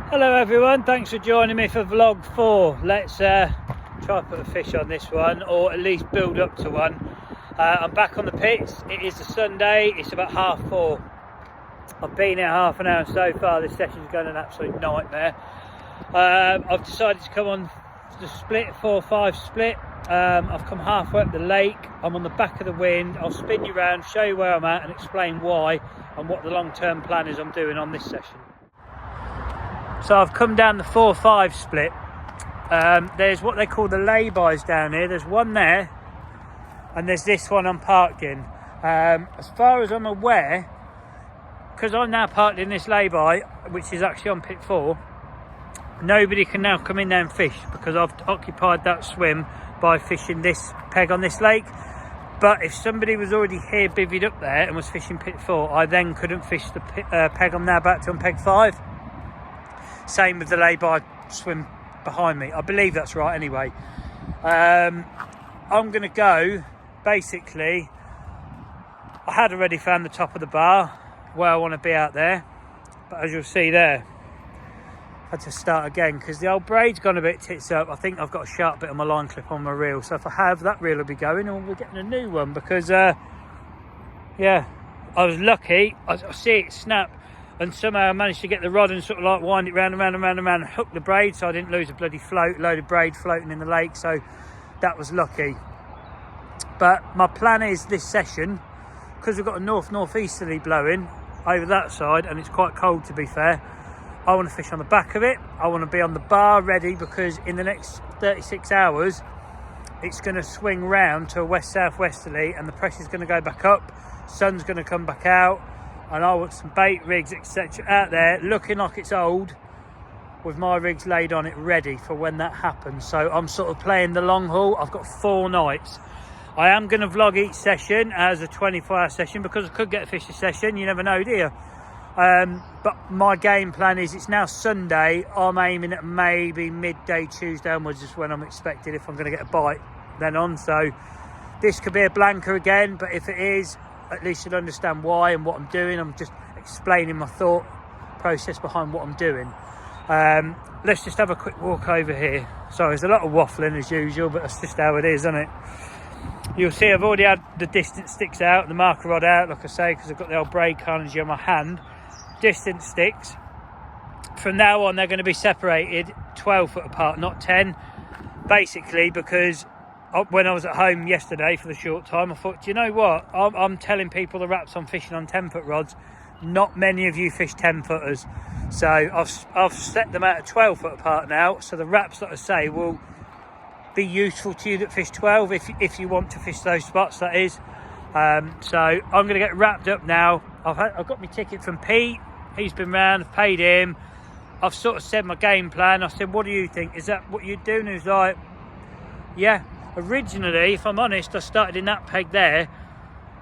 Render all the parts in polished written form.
Hello everyone, thanks for joining me for vlog 4. Let's try and put a fish on this one, or at least build up to one. I'm back on the pits. It is a Sunday, it's about 4:30. I've been here half an hour so far. This session's going an absolute nightmare. I've decided to come on the split, 4-5 split. I've come halfway up the lake. I'm on the back of the wind. I'll spin you around, show you where I'm at and explain why and what the long-term plan is I'm doing on this session. So I've come down the 4-5 split. There's what they call the lay-bys down here. There's one there and there's this one I'm parked in. As far as I'm aware, because I'm now parked in this lay-by, which is actually on pit 4, nobody can now come in there and fish because I've occupied that swim by fishing this peg on this lake. But if somebody was already here bivvied up there and was fishing pit 4, I then couldn't fish the peg I'm now back to on peg 5. Same with the lay-by swim behind me. I believe that's right anyway. I'm going to go, basically, I had already found the top of the bar where I want to be out there. But as you'll see there, I had to start again because the old braid's gone a bit tits up. I think I've got a sharp bit of my line clip on my reel. So if I have, that reel will be going and we're getting a new one because, yeah, I was lucky. I see it snap. And somehow I managed to get the rod and sort of like wind it round and round and round and round and hook the braid so I didn't lose a bloody load of braid floating in the lake. So that was lucky. But my plan is this session, because we've got a northeasterly blowing over that side and it's quite cold to be fair, I want to fish on the back of it. I want to be on the bar ready because in the next 36 hours it's going to swing round to a west-southwesterly and the pressure's going to go back up, sun's going to come back out. And I want some bait rigs, etc. out there looking like it's old with my rigs laid on it ready for when that happens. So I'm sort of playing the long haul. I've got 4 nights. I am going to vlog each session as a 24-hour session because I could get a fish a session. You never know, do you? But my game plan is it's now Sunday. I'm aiming at maybe midday Tuesday onwards is when I'm expected if I'm going to get a bite then on. So this could be a blanker again, but if it is, at least you'll understand why and what I'm doing. I'm just explaining my thought process behind what I'm doing. Let's just have a quick walk over here. Sorry, there's a lot of waffling as usual, but that's just how it is, isn't it? You'll see I've already had the distance sticks out, the marker rod out, like I say, because I've got the old braid carnage on my hand. Distance sticks. From now on, they're going to be separated 12 foot apart, not 10. Basically, because when I was at home yesterday for the short time, I thought, do you know what? I'm telling people the wraps I'm fishing on 10 foot rods. Not many of you fish 10 footers. So I've set them out at 12 foot apart now. So the wraps that I say will be useful to you that fish 12 if you want to fish those spots, that is. So I'm going to get wrapped up now. I've got my ticket from Pete. He's been round, I've paid him. I've sort of said my game plan. I said, what do you think? Is that what you're doing? He's like, yeah. Originally, if I'm honest, I started in that peg there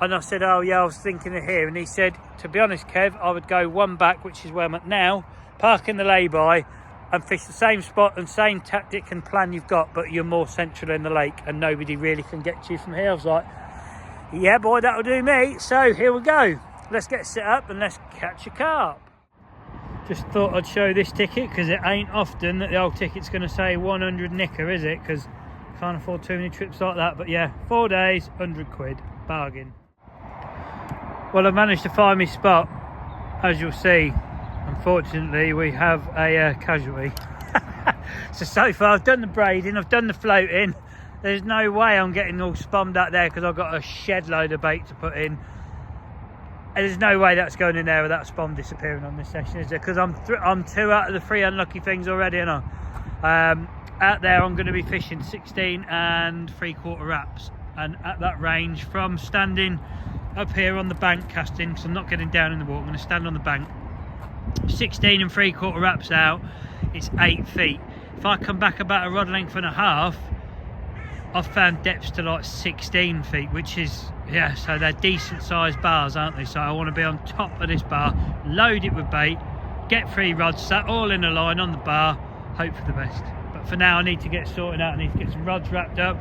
and I said, oh yeah, I was thinking of here. And he said, to be honest, Kev, I would go one back, which is where I'm at now, park in the lay-by and fish the same spot and same tactic and plan you've got, but you're more central in the lake and nobody really can get to you from here. I was like, yeah, boy, that'll do me. So here we go. Let's get set up and let's catch a carp. Just thought I'd show this ticket because it ain't often that the old ticket's going to say 100 nicker, is it? Because can't afford too many trips like that. But yeah, 4 days, 100 quid, bargain. Well, I've managed to find my spot. As you'll see, unfortunately, we have a casualty. So far, I've done the braiding, I've done the floating. There's no way I'm getting all spummed out there because I've got a shed load of bait to put in. And there's no way that's going in there without spum disappearing on this session, is there? Because I'm 2 out of the 3 unlucky things already, and out there I'm going to be fishing 16 and 3/4 wraps, and at that range from standing up here on the bank casting, because I'm not getting down in the water, I'm going to stand on the bank, 16 and 3/4 wraps out, it's 8 feet. If I come back about a rod length and a half, I've found depths to like 16 feet, which is, yeah, so they're decent sized bars, aren't they? So I want to be on top of this bar, load it with bait, get 3 rods sat all in a line on the bar, hope for the best. But for now I need to get sorted out, I need to get some rods wrapped up,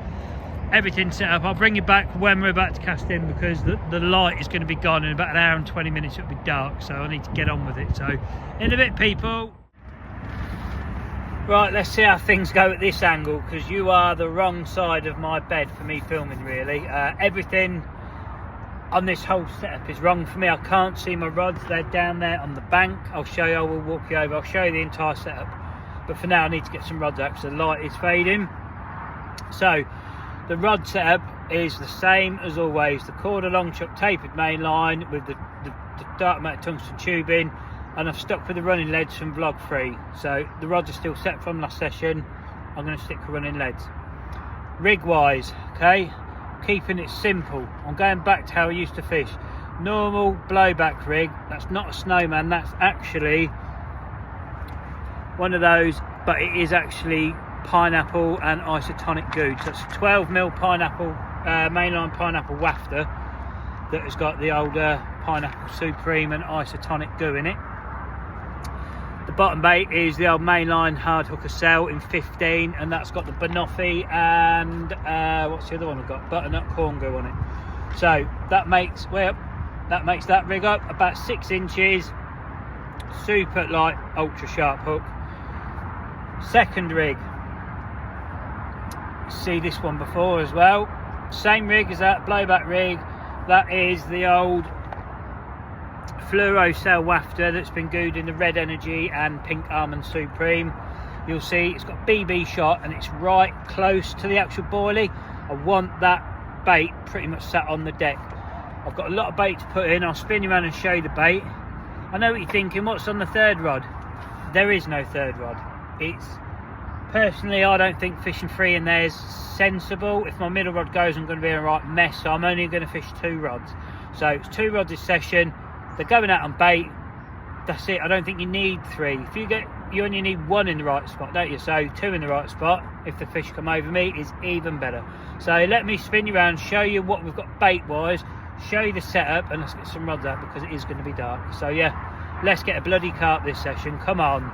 everything set up. I'll bring you back when we're about to cast in because the light is going to be gone in about an hour and 20 minutes. It'll be dark, so I need to get on with it. So in a bit, people. Right, let's see how things go at this angle, because you are the wrong side of my bed for me filming, really. Everything on this whole setup is wrong for me. I can't see my rods, they're down there on the bank. I'll show you, I will walk you over, I'll show you the entire setup. But for now I need to get some rods out because the light is fading. So, the rod setup is the same as always. The KORDA long chuck tapered main line with the dark matte tungsten tubing. And I've stuck with the running leads from vlog 3. So the rods are still set from last session. I'm going to stick with running leads. Rig wise, okay, keeping it simple. I'm going back to how I used to fish. Normal blowback rig. That's not a snowman, that's actually one of those, but it is actually pineapple and isotonic goo. So it's a 12mm pineapple, mainline pineapple wafter that has got the older pineapple supreme and isotonic goo in it. The bottom bait is the old mainline hard hooker cell in 15, and that's got the banoffee and what's the other one I've got? Butternut corn goo on it. So that makes that rig up about 6 inches. Super light, ultra sharp hook. Second rig. See this one before as well. Same rig as that blowback rig. That is the old fluoro cell wafter that's been gooed in the red energy and pink almond supreme. You'll see it's got BB shot and it's right close to the actual boilie. I want that bait pretty much sat on the deck. I've got a lot of bait to put in. I'll spin you around and show you the bait. I know what you're thinking, what's on the third rod? There is no third rod. It's personally, I don't think fishing 3 in there is sensible. If my middle rod goes, I'm going to be in a right mess, so I'm only going to fish 2 rods. So it's 2 rods this session. They're going out on bait. That's it. I don't think you need 3. If you only need 1 in the right spot, don't you? So 2 in the right spot, if the fish come over me, is even better. So let me spin you around, show you what we've got bait wise, show you the setup, and let's get some rods out because it is going to be dark. So yeah, let's get a bloody carp this session. Come on.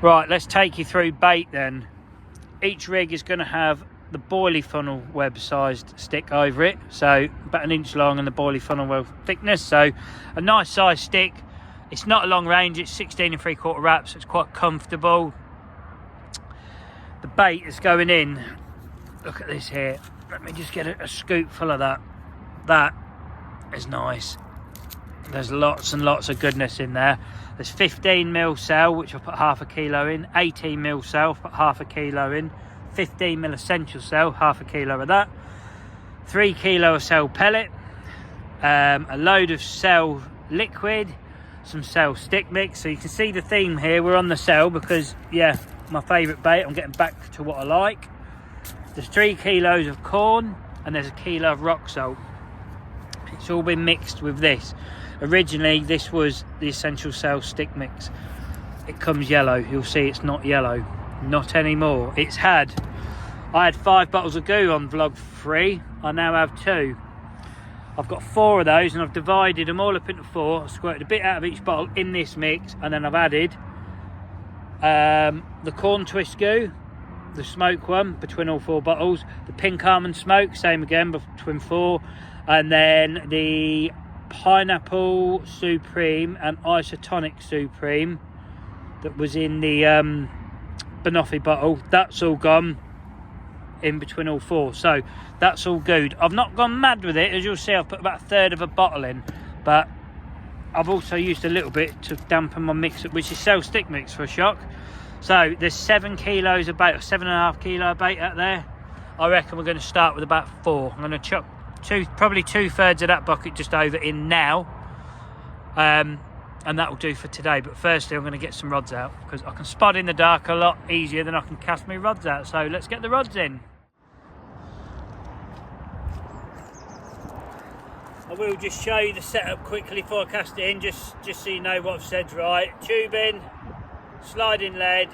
Right, let's take you through bait then. Each rig is going to have the boilie funnel web sized stick over it, so about 1 inch long, and the boilie funnel web thickness, so a nice size stick. It's not a long range, it's 16 3/4 wraps, so it's quite comfortable. The bait is going in, look at this here, let me just get a scoop full of that. That is nice. There's lots and lots of goodness in there. There's 15mm cell, which I've put 1/2 kilo in, 18mm cell, put 1/2 kilo in, 15mm essential cell, 1/2 kilo of that, 3 kilo of cell pellet, a load of cell liquid, some cell stick mix. So you can see the theme here, we're on the cell because, yeah, my favourite bait. I'm getting back to what I like. There's 3 kilos of corn and there's 1 kilo of rock salt. It's all been mixed with this. Originally this was the essential cell stick mix. It comes yellow, you'll see it's not yellow. Not anymore. I had 5 bottles of goo on vlog 3. I now have 2. I've got 4 of those and I've divided them all up into 4. I squirted a bit out of each bottle in this mix, and then I've added the corn twist goo, the smoke one, between all 4 bottles, the pink almond smoke, same again, between 4, and then the pineapple supreme and isotonic supreme that was in the banoffee bottle. That's all gone in between all 4, so that's all good. I've not gone mad with it, as you'll see. I've put about 1/3 of a bottle in, but I've also used a little bit to dampen my mix, which is cell stick mix for a shock. So there's 7 kilos of bait, or 7.5 kilo of bait out there. I reckon we're going to start with about 4. I'm going to chuck probably 2/3 of that bucket just over in now, and that will do for today. But firstly, I'm going to get some rods out because I can spot in the dark a lot easier than I can cast my rods out. So let's get the rods in. I will just show you the setup quickly before I cast it in, just so you know what I've said right. Tubing, sliding lead,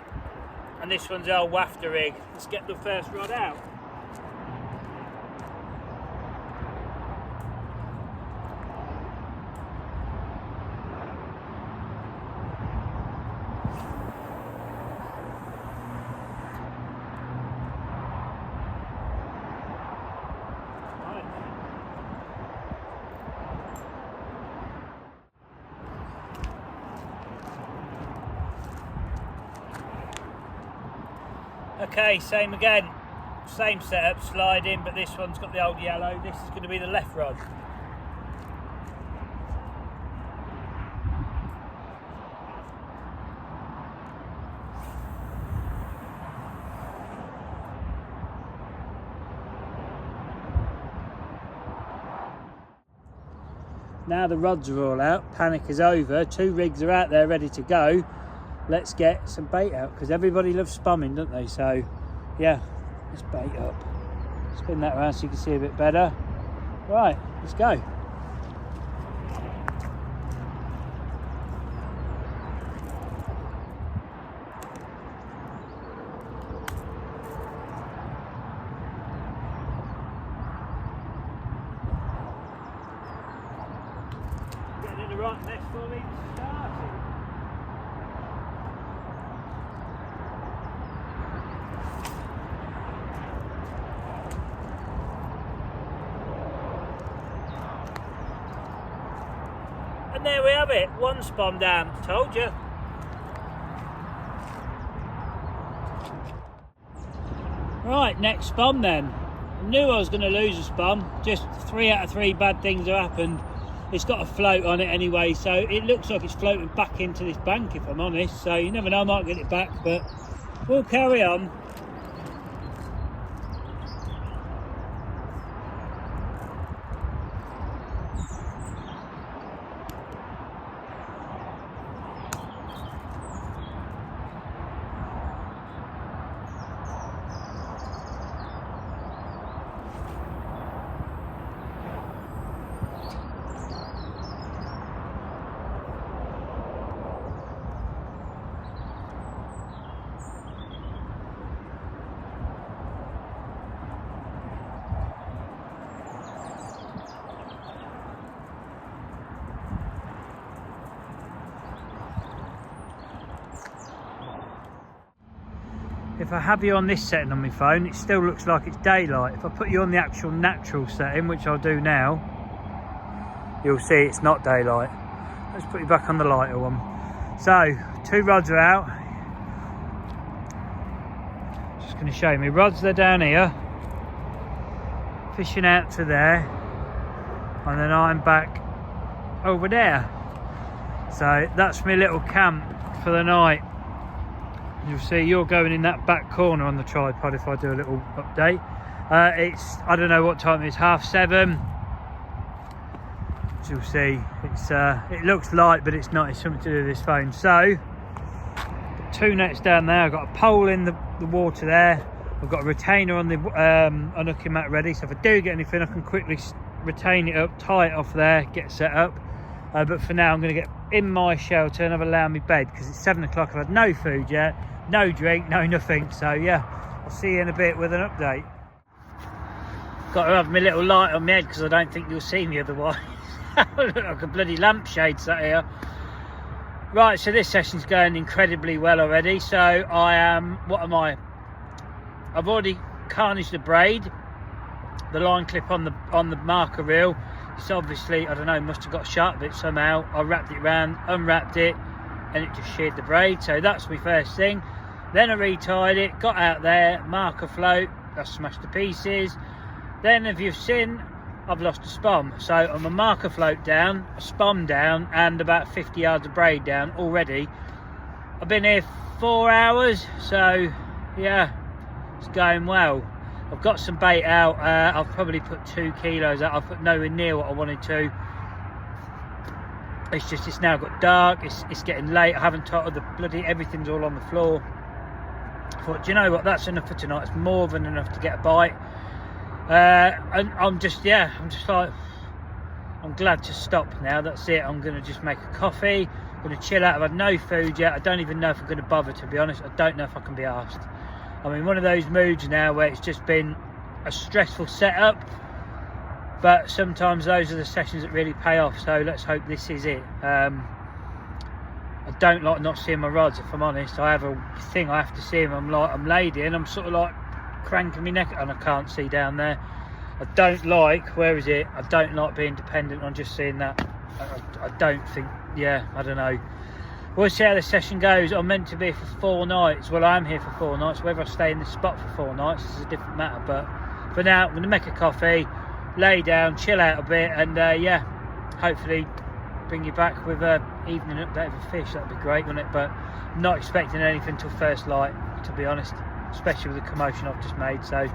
and this one's our wafter rig. Let's get the first rod out. Okay, same again, same setup, sliding, but this one's got the old yellow. This is going to be the left rod. Now the rods are all out, panic is over, 2 rigs are out there ready to go. Let's get some bait out, because everybody loves spumming, don't they? So yeah, let's bait up. Spin that around so you can see a bit better. Right, let's go. Getting in the right nest for me, starting. And there we have it, 1 spum down, told you. Right, next spum then. I knew I was going to lose a spum, just 3 out of 3 bad things have happened. It's got a float on it anyway, so it looks like it's floating back into this bank, if I'm honest. So you never know, I might get it back, but we'll carry on. If I have you on this setting on my phone, it still looks like it's daylight. If I put you on the actual natural setting, which I'll do now, you'll see it's not daylight. Let's put you back on the lighter one. So, 2 rods are out. Just going to show you my rods, they're down here. Fishing out to there. And then I'm back over there. So, that's my little camp for the night. You'll see you're going in that back corner on the tripod if I do a little update. It's, I don't know what time it is, 7:30. As you'll see, it's it looks light, but it's not. It's something to do with this phone. So, 2 nets down there. I've got a pole in the water there. I've got a retainer on the unhooking mat ready. So if I do get anything, I can quickly retain it up, tie it off there, get set up. But for now, I'm going to get in my shelter and have a lay on my bed because it's 7 o'clock. I've had no food yet, no drink, no nothing. So yeah, I'll see you in a bit with an update. Got to have my little light on my head because I don't think you'll see me otherwise. I look like a bloody lampshade sat here. Right, so this session's going incredibly well already. So I am, what am I? I've already carnaged the braid, the line clip on the marker reel. It's obviously, I don't know, must have got sharp bit somehow. I wrapped it around, unwrapped it, and it just sheared the braid. So that's my first thing. Then I retied it, got out there, marker float, I smashed to pieces. Then if you've seen, I've lost a spum. So I'm a marker float down, a spum down, and about 50 yards of braid down already. I've been here 4 hours, so yeah, it's going well. I've got some bait out. I've probably put 2 kilos out. I've put nowhere near what I wanted to. It's just, it's now got dark. It's getting late. I haven't tied the bloody, everything's all on the floor. I thought, do you know what? That's enough for tonight. It's more than enough to get a bite. And I'm just, yeah, I'm just like, I'm glad to stop now. That's it. I'm going to just make a coffee. I'm going to chill out. I've had no food yet. I don't even know if I'm going to bother, to be honest. I don't know if I can be arsed. I'm in one of those moods now where it's just been a stressful setup, but sometimes those are the sessions that really pay off. So let's hope this is it. I don't like not seeing my rods, if I'm honest. I have a thing, I have to see them. I'm laid in, I'm sort of like cranking my neck and I can't see down there. I don't like, where is it? I don't like being dependent on just seeing that. I don't think, yeah, I don't know. we'll see how the session goes. I'm meant to be for 4 nights. Well, I am here for 4 nights. Whether I stay in this spot for 4 nights is a different matter, but for now I'm going to make a coffee, lay down, chill out a bit, and yeah, hopefully bring you back with a evening update of a fish. That'd be great, wouldn't it? But not expecting anything till first light, to be honest, especially with the commotion I've just made. So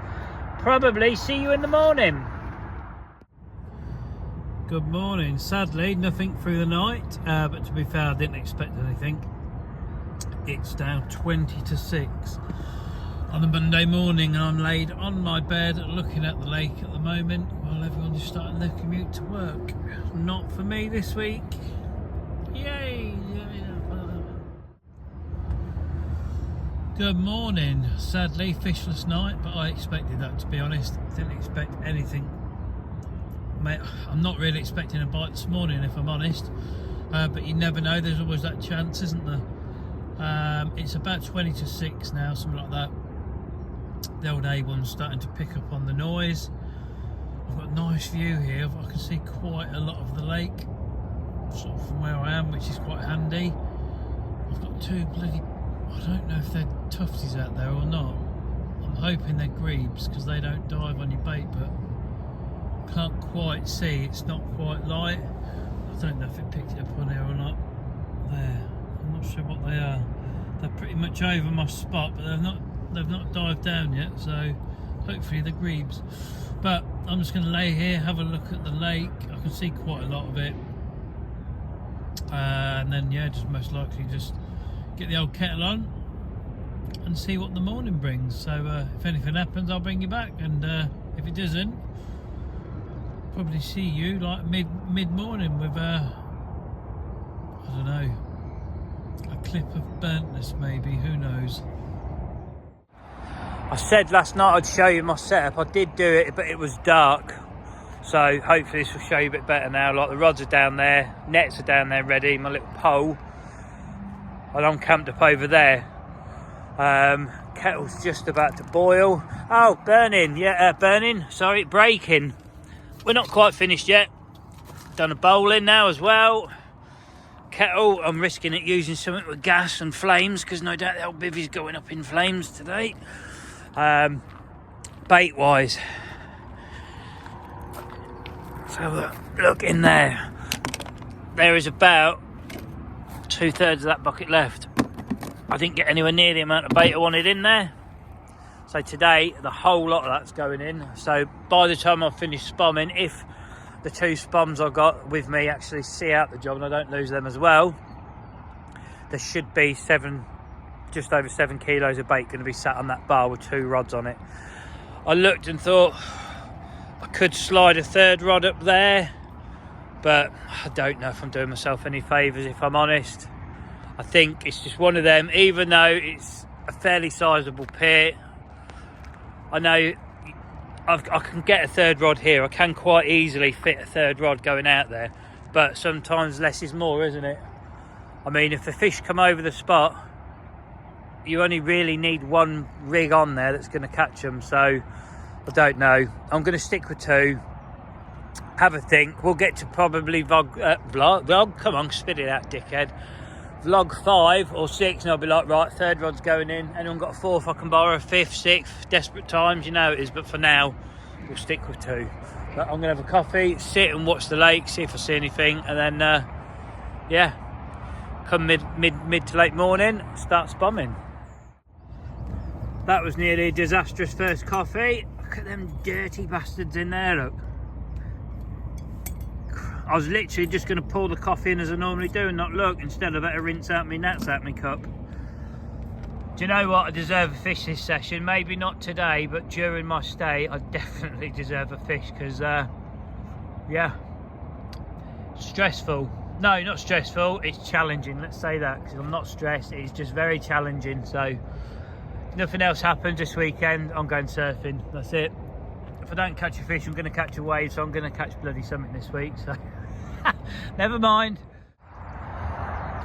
probably see you in the morning. Good morning. Sadly, nothing through the night, but to be fair, I didn't expect anything. It's down 20 to 6 on a Monday morning, and I'm laid on my bed looking at the lake at the moment while everyone's starting their commute to work. Not for me this week. Yay! Good morning. Sadly, fishless night, but I expected that, to be honest. Didn't expect anything. Mate, I'm not really expecting a bite this morning, if I'm honest, but you never know. There's always that chance, isn't there? It's about 20 to 6 now, something like that. The old A1's starting to pick up on the noise. I've got a nice view here. I can see quite a lot of the lake, sort of from where I am, which is quite handy. I've got 2 bloody, I don't know if they're tufties out there or not. I'm hoping they're grebes, because they don't dive on your bait, but can't quite see. It's not quite light. I don't know if it picked it up on here or not. There, I'm not sure what they are. They're pretty much over my spot, but they've not dived down yet, so hopefully they're grebes. But I'm just going to lay here, have a look at the lake. I can see quite a lot of it, and then yeah, just most likely just get the old kettle on and see what the morning brings. So if anything happens, I'll bring you back, and if it doesn't, probably see you like mid-morning with I don't know, a clip of burntness maybe, who knows. I said last night I'd show you my setup. I did do it, but it was dark, so hopefully this will show you a bit better now. Like, the rods are down there, nets are down there ready, my little pole, and I'm camped up over there. Kettle's just about to boil. Oh, burning, yeah, breaking. We're not quite finished yet. Done a bowl in now as well. Kettle, I'm risking it using something with gas and flames, because no doubt the old bivvy's going up in flames today. Bait wise, so look in there. There is about 2/3 of that bucket left. I didn't get anywhere near the amount of bait I wanted in there. So today, the whole lot of that's going in. So by the time I've finished spomming, if the 2 spoms I got with me actually see out the job and I don't lose them as well, there should be just over 7 kilos of bait going to be sat on that bar with 2 rods on it. I looked and thought I could slide a 3rd rod up there, but I don't know if I'm doing myself any favours, if I'm honest. I think it's just one of them, even though it's a fairly sizable pit. I know I can get a 3rd rod here. I can quite easily fit a 3rd rod going out there, but sometimes less is more, isn't it? I mean, if the fish come over the spot, you only really need 1 rig on there that's going to catch them. So I don't know. I'm going to stick with 2. Have a think. We'll get to probably vlog. Come on, spit it out, dickhead. Vlog 5 or 6, and I'll be like, right, 3rd rod's going in. Anyone got a 4th I can borrow? 5th, 6th, desperate times, you know it is. But for now, we'll stick with 2. But I'm going to have a coffee, sit and watch the lake, see if I see anything, and then yeah, come mid to late morning, start spomming. That was nearly a disastrous first coffee. Look at them dirty bastards in there, look. I was literally just going to pour the coffee in as I normally do and not look. Instead, I better rinse out my nuts out my cup. Do you know what? I deserve a fish this session. Maybe not today, but during my stay, I definitely deserve a fish, because, yeah, stressful. No, not stressful. It's challenging. Let's say that, because I'm not stressed. It's just very challenging. So nothing else happens this weekend, I'm going surfing. That's it. If I don't catch a fish, I'm going to catch a wave, so I'm going to catch bloody something this week. So never mind.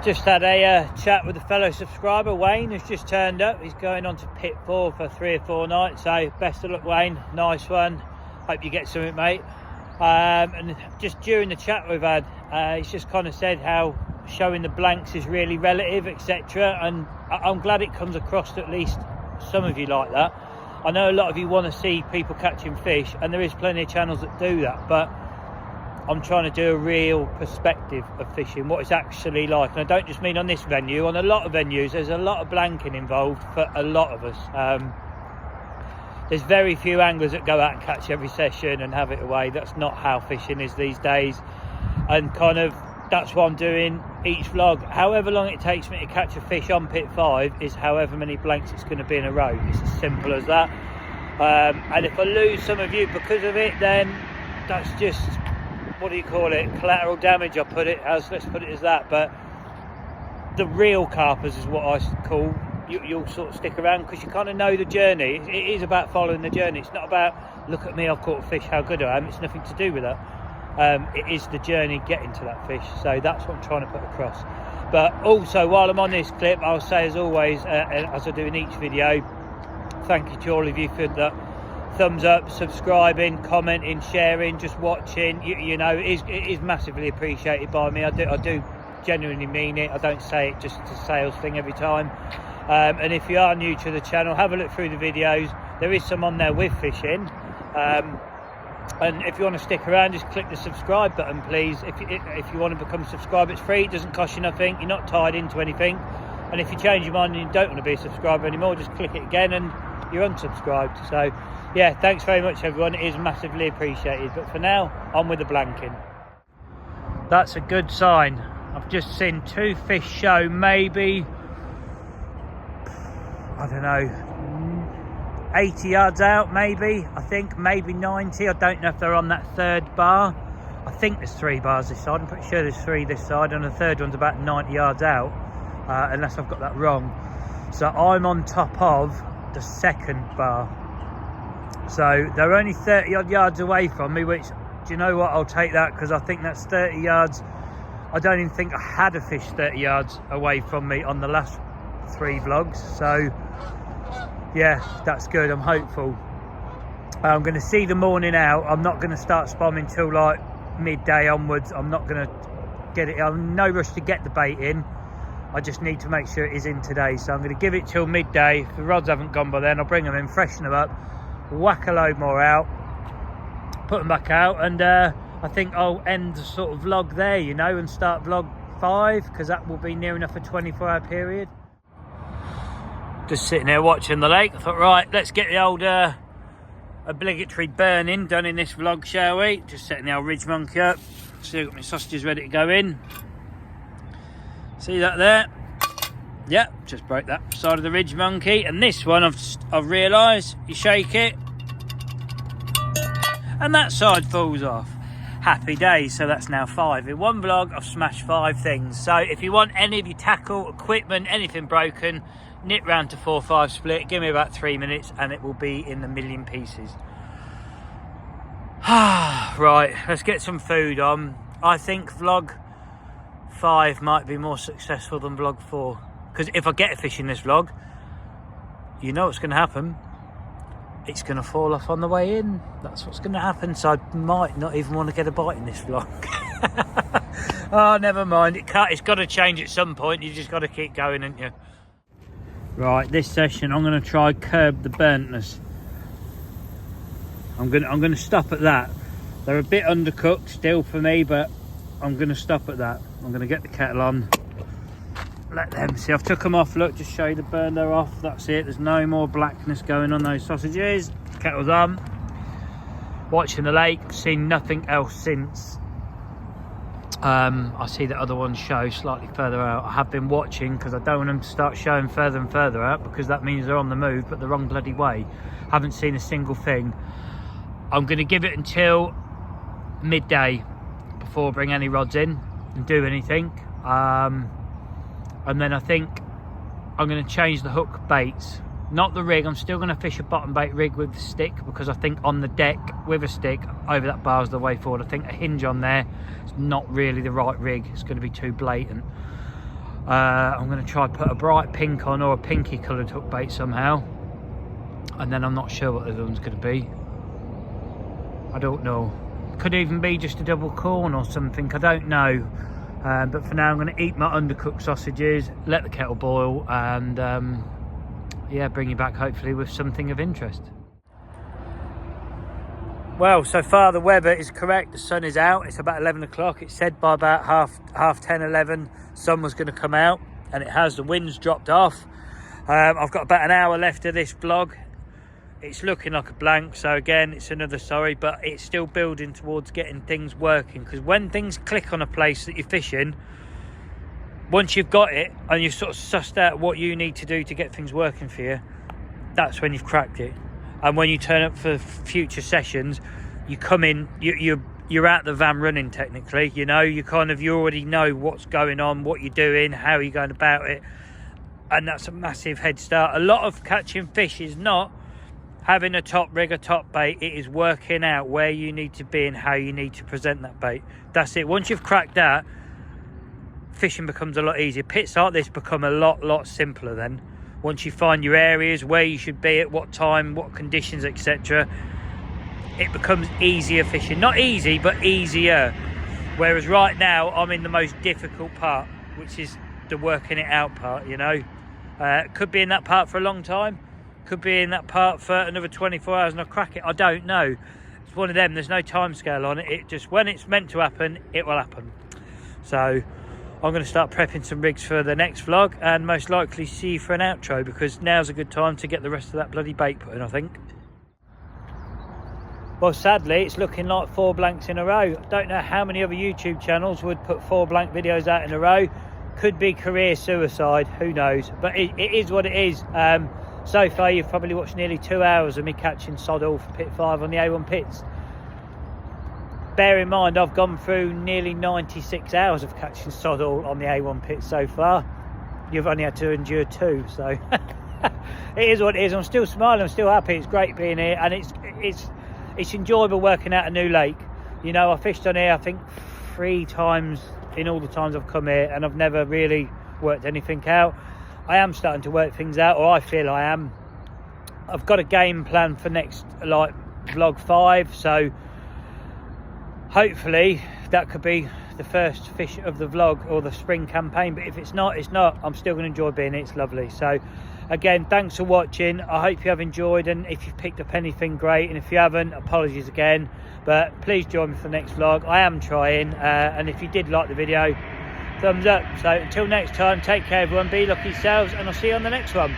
Just had a chat with a fellow subscriber. Wayne has just turned up. He's going on to pit 4 for 3 or 4 nights. So best of luck, Wayne. Nice one. Hope you get something, mate. And just during the chat we've had, he's just kind of said how showing the blanks is really relative, etc. And I'm glad it comes across to at least some of you like that. I know a lot of you want to see people catching fish, and there is plenty of channels that do that, but I'm trying to do a real perspective of fishing, what it's actually like. And I don't just mean on this venue, on a lot of venues there's a lot of blanking involved for a lot of us. There's very few anglers that go out and catch every session and have it away. That's not how fishing is these days, and kind of that's what I'm doing each vlog. However long it takes me to catch a fish on pit 5 is however many blanks it's going to be in a row. It's as simple as that. And if I lose some of you because of it, then that's just, what do you call it, collateral damage, I put it as, let's put it as that. But the real carpers is what I call, you'll sort of stick around because you kind of know the journey. It is about following the journey. It's not about, look at me, I've caught a fish, how good I am. It's nothing to do with that. It is the journey getting to that fish, so that's what I'm trying to put across. But also, while I'm on this clip, I'll say as always, as I do in each video, thank you to all of you for the thumbs up, subscribing, commenting, sharing, just watching. You know, it is massively appreciated by me. I do genuinely mean it. I don't say it just as a sales thing every time. And if you are new to the channel, have a look through the videos. There is some on there with fishing. And if you want to stick around, just click the subscribe button, please. If you want to become a subscriber, it's free. It doesn't cost you nothing. You're not tied into anything. And if you change your mind and you don't want to be a subscriber anymore, just click it again and you're unsubscribed. So yeah, thanks very much everyone. It is massively appreciated. But for now, on with the blanking. That's a good sign. I've just seen 2 fish show, maybe, I don't know, 80 yards out, maybe, I think, maybe 90. I don't know if they're on that 3rd bar. I think there's 3 bars this side. I'm pretty sure there's 3 this side, and the 3rd one's about 90 yards out, unless I've got that wrong. So I'm on top of the 2nd bar. So they're only 30 odd yards away from me, which, do you know what, I'll take that, because I think that's 30 yards. I don't even think I had a fish 30 yards away from me on the last 3 vlogs. So yeah, that's good. I'm hopeful. I'm going to see the morning out. I'm not going to start spamming till like midday onwards. I'm not going to get it. I'm in no rush to get the bait in. I just need to make sure it is in today. So I'm going to give it till midday. If the rods haven't gone by then, I'll bring them in, freshen them up, whack a load more out, put them back out, and I think I'll end the sort of vlog there, you know, and start vlog 5, because that will be near enough a 24-hour period. Just sitting there watching the lake. I thought, right, let's get the old obligatory burning done in this vlog, shall we? Just setting the old ridge monkey up. Still got my sausages ready to go in. See that there? Yep, just broke that side of the ridge monkey. And this one, I've realised, you shake it, and that side falls off. Happy days. So that's now 5. In one vlog, I've smashed 5 things. So if you want any of your tackle, equipment, anything broken, nip round to 4-5 split, give me about 3 minutes and it will be in a million pieces. Right, let's get some food on. I think vlog 5 might be more successful than vlog 4, because if I get a fish in this vlog, you know what's going to happen. It's going to fall off on the way in. That's what's going to happen. So I might not even want to get a bite in this vlog. Oh, never mind. It's got to change at some point. You just got to keep going, haven't you? Right, this session I'm going to try curb the burntness. I'm going to stop at that. They're a bit undercooked still for me, but I'm going to stop at that. I'm going to get the kettle on. Let them see. I've took them off. Look, just show you the burn they're off. That's it. There's no more blackness going on those sausages. Kettle's on. Watching the lake. Seen nothing else since. I see the other ones show slightly further out. I have been watching because I don't want them to start showing further and further out, because that means they're on the move, but the wrong bloody way. Haven't seen a single thing. I'm going to give it until midday before I bring any rods in and do anything. And then I think I'm going to change the hook baits, not the rig. I'm still going to fish a bottom bait rig with the stick, because I think on the deck with a stick over that bar is the way forward. I think a hinge on there is not really the right rig. It's going to be too blatant. I'm going to try put a bright pink on, or a pinky coloured hook bait somehow, and then I'm not sure what the other one's going to be. I don't know. Could even be just a double corn or something. I don't know. But for now I'm going to eat my undercooked sausages, let the kettle boil, and yeah, bring you back hopefully with something of interest. Well, so far the weather is correct. The sun is out. It's about 11 o'clock. It said by about half 10, 11, sun was going to come out, and it has. The wind's dropped off. I've got about an hour left of this vlog. It's looking like a blank, so again, it's another sorry, but it's still building towards getting things working, because when things click on a place that you're fishing, once you've got it and you've sort of sussed out what you need to do to get things working for you, that's when you've cracked it. And when you turn up for future sessions, you come in, you're out the van running technically, you know, you already know what's going on, what you're doing, how you're going about it, and that's a massive head start. A lot of catching fish is not having a top rig, a top bait. It is working out where you need to be and how you need to present that bait. That's it. Once you've cracked that, fishing becomes a lot easier. Pits like this become a lot simpler then. Once you find your areas, where you should be at what time, what conditions, etc., it becomes easier fishing. Not easy, but easier. Whereas right now, I'm in the most difficult part, which is the working it out part, you know. Could be in that part for a long time. Could be in that part for another 24 hours and I'll crack it. I don't know. It's one of them. There's no time scale on it. It just, when it's meant to happen, it will happen. So I'm going to start prepping some rigs for the next vlog, and most likely see you for an outro, because now's a good time to get the rest of that bloody bait put in, I think. Well, sadly, it's looking like 4 blanks in a row. I don't know how many other YouTube channels would put 4 blank videos out in a row. Could be career suicide, who knows, but it is what it is. So far you've probably watched nearly 2 hours of me catching sod all for pit 5 on the A1 pits. Bear in mind I've gone through nearly 96 hours of catching sod all on the A1 pits so far. You've only had to endure 2, so it is what it is. I'm still smiling, I'm still happy. It's great being here, and it's enjoyable working out a new lake. You know, I fished on here I think 3 times in all the times I've come here, and I've never really worked anything out. I am starting to work things out, or I feel I am. I've got a game plan for next, like, vlog 5, so hopefully that could be the first fish of the vlog or the spring campaign. But if it's not, it's not. I'm still going to enjoy being here. It's lovely. So again, thanks for watching. I hope you have enjoyed, and if you've picked up anything, great, and if you haven't, apologies again, but please join me for the next vlog. I am trying, and if you did like the video, thumbs up. So until next time, take care everyone, be lucky yourselves, and I'll see you on the next one.